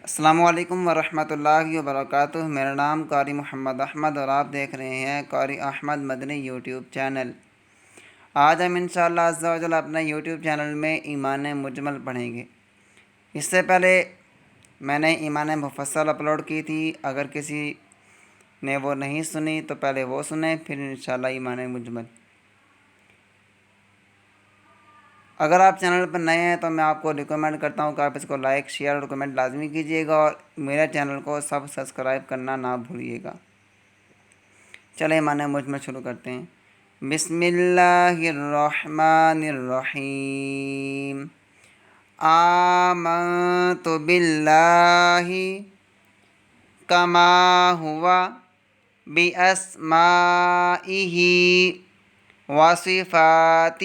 السلام علیکم ورحمۃ اللہ وبرکاتہ۔ میرا نام قاری محمد احمد اور آپ دیکھ رہے ہیں قاری احمد مدنی یوٹیوب چینل۔ آج ہم انشاءاللہ عز و جل اپنے یوٹیوب چینل میں ایمان مجمل پڑھیں گے۔ اس سے پہلے میں نے ایمان مفصل اپلوڈ کی تھی، اگر کسی نے وہ نہیں سنی تو پہلے وہ سنیں، پھر انشاءاللہ ایمان مجمل۔ اگر آپ چینل پر نئے ہیں تو میں آپ کو ریکمینڈ کرتا ہوں کہ آپ اس کو لائک، شیئر اور کمنٹ لازمی کیجیے گا، اور میرے چینل کو سبسکرائب کرنا نہ بھولیے گا۔ چلیں ایمان مجمل شروع کرتے ہیں۔ بسم اللہ الرحمن الرحیم۔ آمنت باللہ کما ہوا باسمائہ وصفاتہ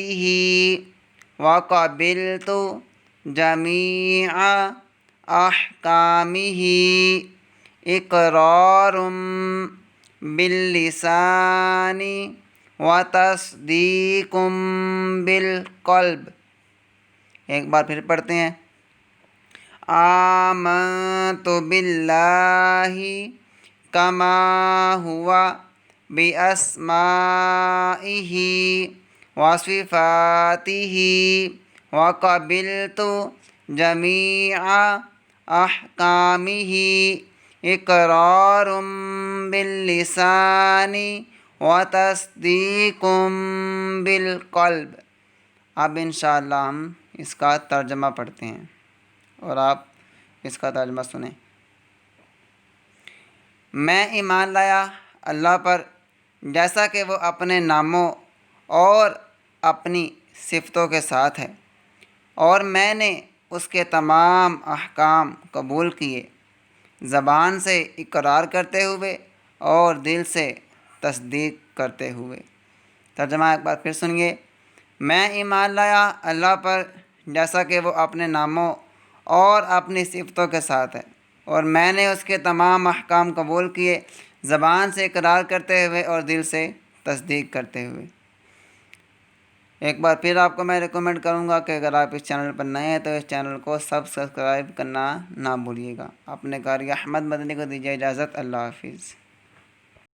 وقبلت جمیع احکامہ اقرار باللسان وتصدیق بالقلب۔ ایک بار پھر پڑھتے ہیں۔ آمنت باللہ کما ہوا باسمائہ وصفاتہ وقبلت جمیع احکامہ اقرار باللسان وتصدیق بالقلب۔ اب انشاءاللہ ہم اس کا ترجمہ پڑھتے ہیں اور آپ اس کا ترجمہ سنیں۔ میں ایمان لایا اللہ پر جیسا کہ وہ اپنے ناموں اور اپنی صفتوں کے ساتھ ہے، اور میں نے اس کے تمام احکام قبول کیے، زبان سے اقرار کرتے ہوئے اور دل سے تصدیق کرتے ہوئے۔ ترجمہ ایک بار پھر سنیے۔ میں ایمان لایا اللہ پر جیسا کہ وہ اپنے ناموں اور اپنی صفتوں کے ساتھ ہے، اور میں نے اس کے تمام احکام قبول کیے، زبان سے اقرار کرتے ہوئے اور دل سے تصدیق کرتے ہوئے۔ ایک بار پھر آپ کو میں ریکمینڈ کروں گا کہ اگر آپ اس چینل پر نئے ہیں تو اس چینل کو سبسکرائب کرنا نہ بھولیے گا۔ اپنے قاری احمد مدنی کو دیجیے اجازت۔ اللہ حافظ۔